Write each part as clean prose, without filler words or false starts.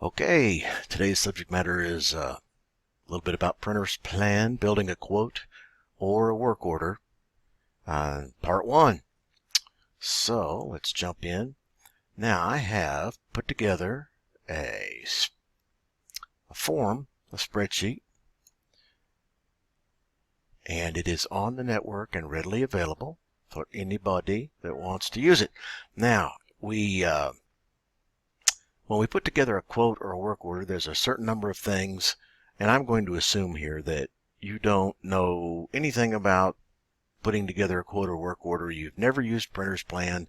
Okay, today's subject matter is a little bit about printer's plan, building a quote or a work order, part one. So let's jump in. Now I have put together a form, a spreadsheet, and it is on the network and readily available for anybody that wants to use it. Now, when we put together a quote or a work order, there's a certain number of things, and I'm going to assume here that you don't know anything about putting together a quote or work order. You've never used Printer's Plan,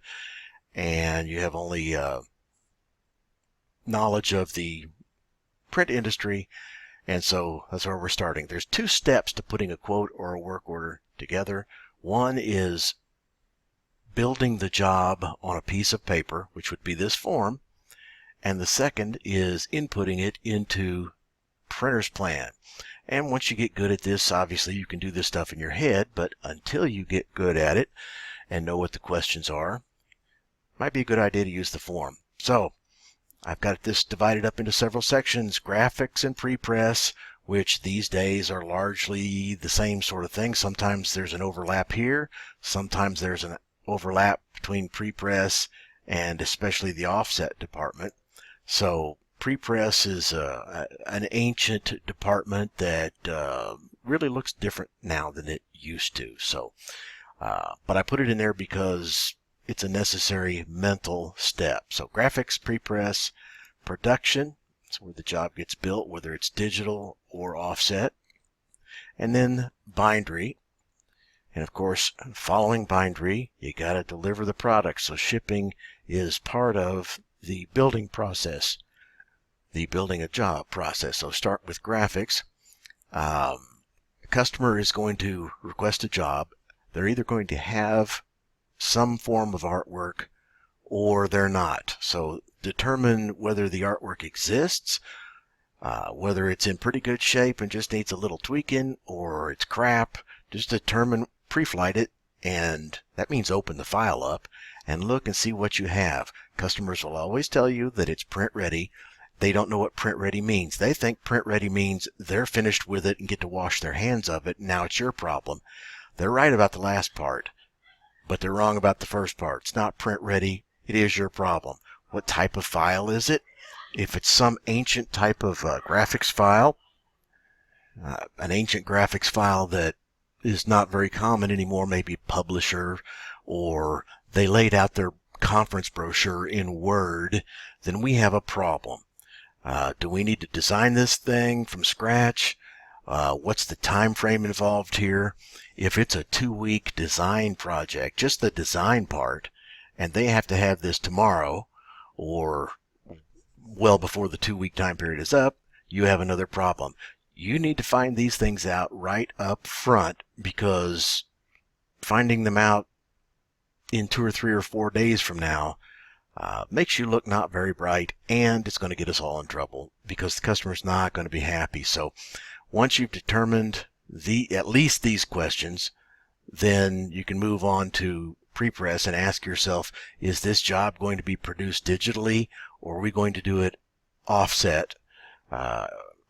and you have only knowledge of the print industry, and so that's where we're starting. There's two steps to putting a quote or a work order together. One is building the job on a piece of paper, which would be this form. And the second is inputting it into Printer's Plan. And once you get good at this, obviously you can do this stuff in your head, but until you get good at it and know what the questions are, it might be a good idea to use the form. So I've got this divided up into several sections: graphics and pre-press, which these days are largely the same sort of thing. Sometimes there's an overlap here, sometimes there's an overlap between pre-press and especially the offset department. So pre-press is an ancient department that really looks different now than it used to. So, but I put it in there because it's a necessary mental step. So graphics, pre-press, production, that's where the job gets built, whether it's digital or offset, and then bindery. And of course, following bindery, you got to deliver the product. So shipping is part of the building process, the building a job process. So start with graphics. A customer is going to request a job. They're either going to have some form of artwork or they're not. So determine whether the artwork exists, whether it's in pretty good shape and just needs a little tweaking, or it's crap. Just determine, pre-flight it, and that means open the file up and look and see what you have. Customers will always tell you that it's print ready. They don't know what print ready means. They think print ready means they're finished with it and get to wash their hands of it. Now it's your problem. They're right about the last part, but they're wrong about the first part. It's not print ready. It is your problem. What type of file is it? If it's some ancient type of graphics file, an ancient graphics file that is not very common anymore, maybe Publisher, or they laid out their conference brochure in Word, then we have a problem. Do we need to design this thing from scratch? What's the time frame involved here? If it's a 2-week design project, just the design part, and they have to have this tomorrow or well before the 2-week time period is up, you have another problem. You need to find these things out right up front, because finding them out in 2 or 3 or 4 days from now makes you look not very bright, and it's going to get us all in trouble because the customer's not going to be happy. So once you've determined at least these questions, then you can move on to pre-press and ask yourself, is this job going to be produced digitally, or are we going to do it offset,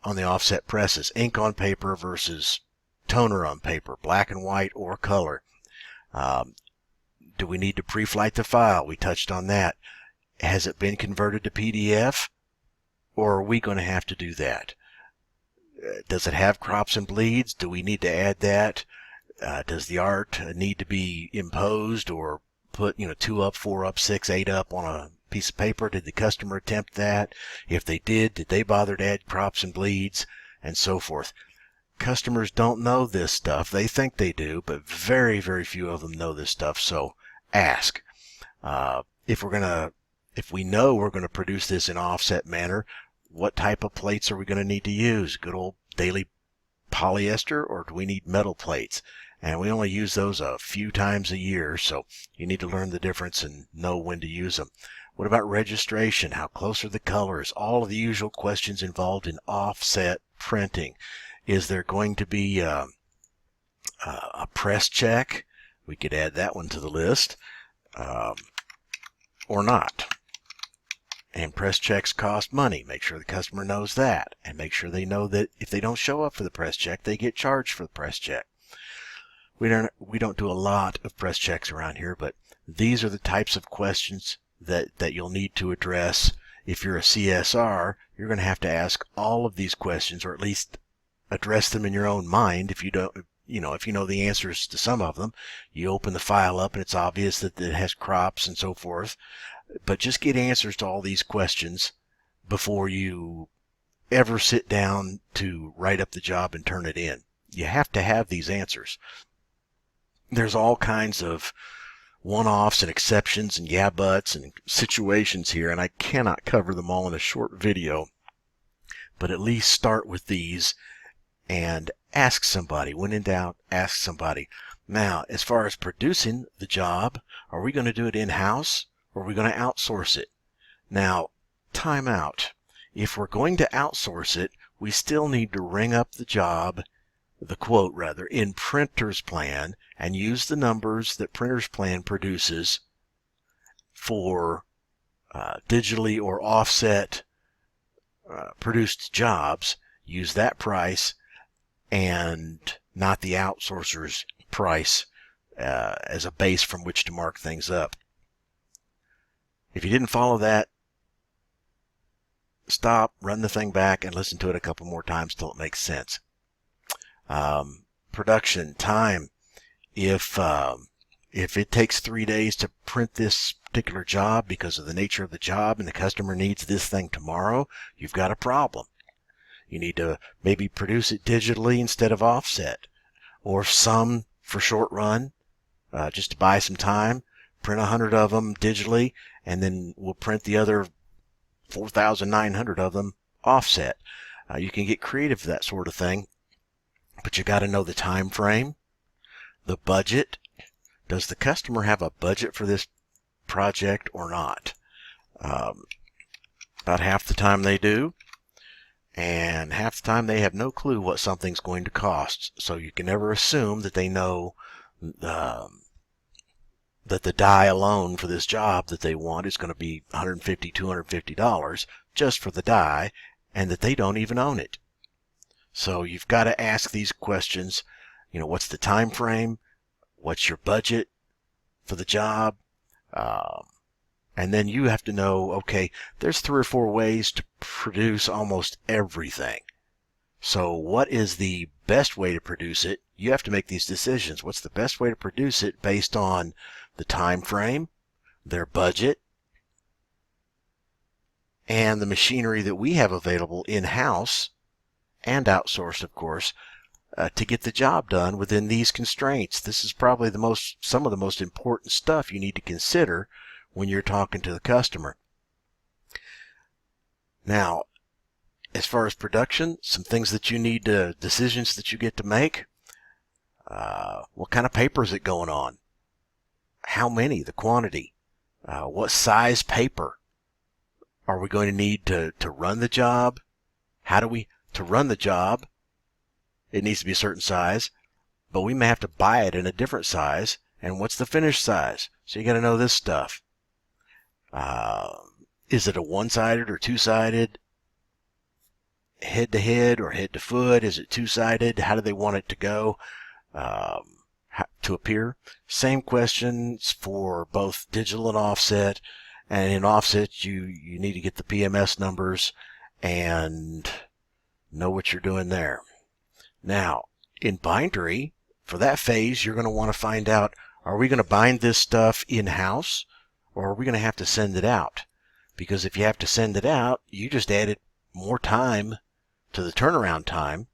on the offset presses, ink on paper versus toner on paper, black and white or color? Do we need to pre-flight the file? We touched on that. Has it been converted to PDF, or are we going to have to do that? Does it have crops and bleeds? Do we need to add that? Does the art need to be imposed or put, 2 up, 4 up, 6, 8 up on a piece of paper? Did the customer attempt that? If they did they bother to add crops and bleeds, and so forth? Customers don't know this stuff. They think they do, but very, very few of them know this stuff. So ask. If we know we're going to produce this in offset manner, what type of plates are we going to need to use? Good old daily polyester, or do we need metal plates? And we only use those a few times a year, so you need to learn the difference and know when to use them. What about registration? How close are the colors? All of the usual questions involved in offset printing. Is there going to be a press check? We could add that one to the list, or not. And press checks cost money. Make sure the customer knows that, and make sure they know that if they don't show up for the press check, they get charged for the press check. We don't do a lot of press checks around here, but these are the types of questions that you'll need to address. If you're a CSR, you're going to have to ask all of these questions, or at least address them in your own mind. If you don't, if you know the answers to some of them, you open the file up and it's obvious that it has crops and so forth. But just get answers to all these questions before you ever sit down to write up the job and turn it in. You have to have these answers. There's all kinds of one-offs and exceptions and yeah buts and situations here, and I cannot cover them all in a short video, but at least start with these and ask somebody. When in doubt, ask somebody. Now, as far as producing the job, are we going to do it in-house or are we going to outsource it? Now, time out. If we're going to outsource it, we still need to ring up the job, the quote rather, in Printer's Plan and use the numbers that Printer's Plan produces for digitally or offset produced jobs. Use that price and not the outsourcer's price as a base from which to mark things up. If you didn't follow that, stop, run the thing back, and listen to it a couple more times till it makes sense. Production time. If it takes 3 days to print this particular job because of the nature of the job and the customer needs this thing tomorrow, you've got a problem. You need to maybe produce it digitally instead of offset, or some for short run, just to buy some time. Print 100 of them digitally, and then we'll print the other 4,900 of them offset. You can get creative with that sort of thing, but you got to know the time frame, the budget. Does the customer have a budget for this project or not? About half the time they do, and half the time they have no clue what something's going to cost. So you can never assume that they know that the die alone for this job that they want is going to be $150, $250 just for the die, and that they don't even own it. So you've got to ask these questions. What's the time frame? What's your budget for the job? And then you have to know, okay, there's 3 or 4 ways to produce almost everything. So what is the best way to produce it? You have to make these decisions. What's the best way to produce it based on the time frame, their budget, and the machinery that we have available in-house and outsourced, of course, to get the job done within these constraints. This is probably some of the most important stuff you need to consider when you're talking to the customer. Now, as far as production, some things that you need decisions that you get to make. What kind of paper is it going on? How many? The quantity? What size paper are we going to need to run the job? To run the job, it needs to be a certain size, but we may have to buy it in a different size. And what's the finished size? So you got to know this stuff. Is it a one-sided or two-sided? Head-to-head or head-to-foot? Is it two-sided? How do they want it to go? To appear? Same questions for both digital and offset. And in offset, you need to get the PMS numbers and know what you're doing there. Now, in bindery, for that phase, you're going to want to find out, are we going to bind this stuff in-house, or are we going to have to send it out? Because if you have to send it out, you just added more time to the turnaround time.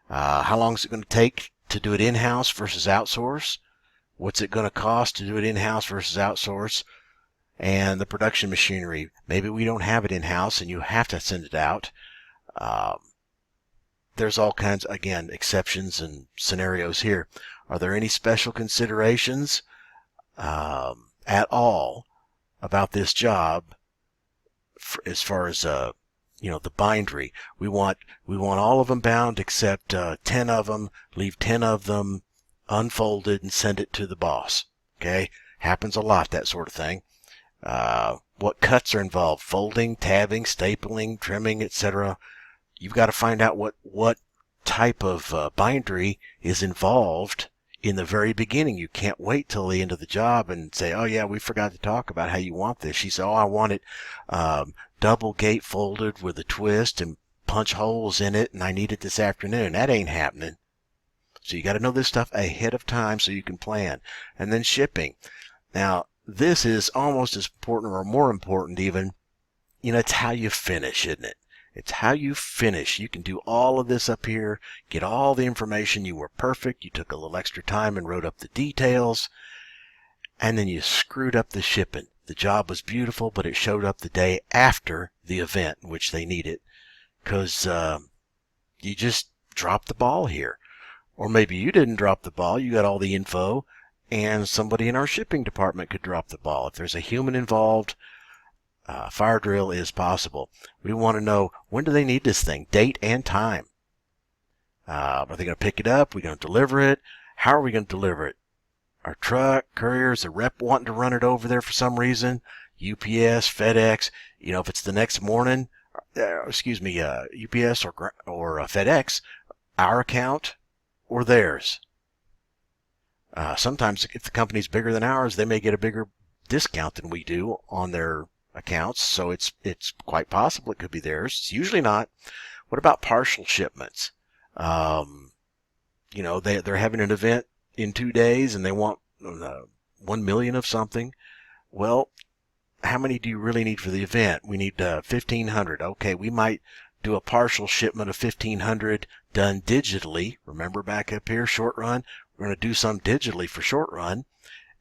How long is it going to take to do it in-house versus outsource? What's it going to cost to do it in-house versus outsource? And the production machinery. Maybe we don't have it in-house and you have to send it out. There's all kinds, again, exceptions and scenarios here. Are there any special considerations at all about this job as far as the bindery? We want all of them bound except 10 of them. Leave 10 of them unfolded and send it to the boss. Okay, happens a lot, that sort of thing. what cuts are involved, folding, tabbing, stapling, trimming, etc. You've got to find out what type of bindery is involved in the very beginning. You can't wait till the end of the job and say, oh yeah, we forgot to talk about how you want this. She said, oh, I want it double gate folded with a twist and punch holes in it, and I need it this afternoon. That ain't happening. So you got to know this stuff ahead of time so you can plan. And then shipping. Now, this is almost as important or more important even. It's how you finish, isn't it? It's how you finish. You can do all of this up here, get all the information. You were perfect. You took a little extra time and wrote up the details, and then you screwed up the shipping. The job was beautiful, but it showed up the day after the event in which they need it because you just dropped the ball here. Or maybe you didn't drop the ball. You got all the info, and somebody in our shipping department could drop the ball. If there's a human involved, fire drill is possible. We want to know, when do they need this thing? Date and time. Are they going to pick it up? Are we going to deliver it? How are we going to deliver it? Our truck, couriers, the rep wanting to run it over there for some reason. UPS, FedEx. If it's the next morning, UPS or FedEx, our account or theirs. Sometimes if the company's bigger than ours, they may get a bigger discount than we do on their accounts, so it's quite possible it could be theirs. It's usually not. What about partial shipments? They're having an event in 2 days and they want 1 million of something. Well, how many do you really need for the event? We need 1,500. Okay, we might do a partial shipment of 1,500 done digitally. Remember back up here, short run. We're going to do some digitally for short run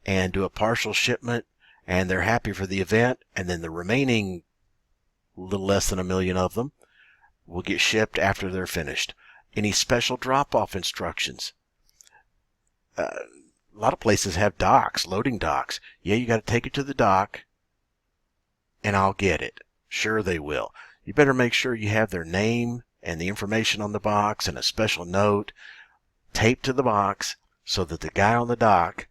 and do a partial shipment, and they're happy for the event, and then the remaining little less than 1 million of them will get shipped after they're finished. Any special drop-off instructions? A lot of places have docks, loading docks. Yeah, you got to take it to the dock, and I'll get it. Sure they will. You better make sure you have their name and the information on the box and a special note taped to the box so that the guy on the dock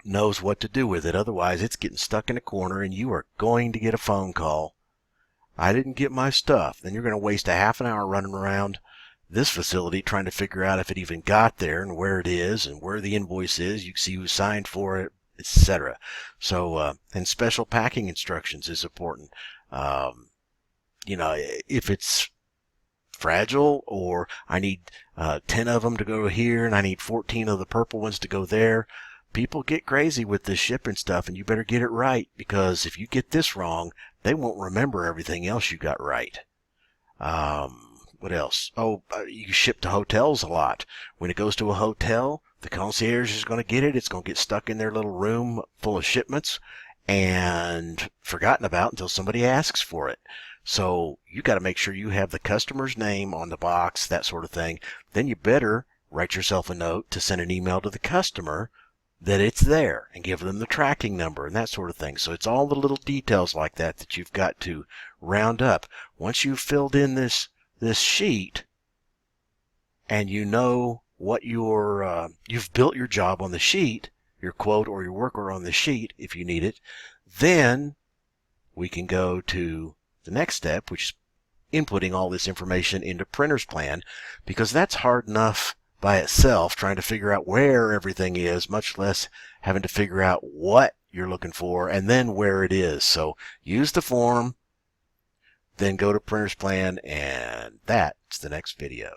knows what to do with it. Otherwise, it's getting stuck in a corner and you are going to get a phone call. I didn't get my stuff. Then you're going to waste a half an hour running around this facility trying to figure out if it even got there and where it is and where the invoice is. You can see who signed for it, etc. So, and special packing instructions is important. If it's fragile, or I need 10 of them to go here and I need 14 of the purple ones to go there. People get crazy with this shipping stuff, and you better get it right, because if you get this wrong, they won't remember everything else you got right. What else? You ship to hotels a lot. When it goes to a hotel, the concierge is going to get it. It's going to get stuck in their little room full of shipments and forgotten about until somebody asks for it. So you got to make sure you have the customer's name on the box, that sort of thing. Then you better write yourself a note to send an email to the customer that it's there and give them the tracking number and that sort of thing. So it's all the little details like that that you've got to round up. Once you've filled in this sheet and you know what you've built your job on the sheet, your quote or your work order on the sheet if you need it, then we can go to the next step, which is inputting all this information into Printer's Plan, because that's hard enough by itself trying to figure out where everything is, much less having to figure out what you're looking for and then where it is. So use the form, then go to Printer's Plan, and that's the next video.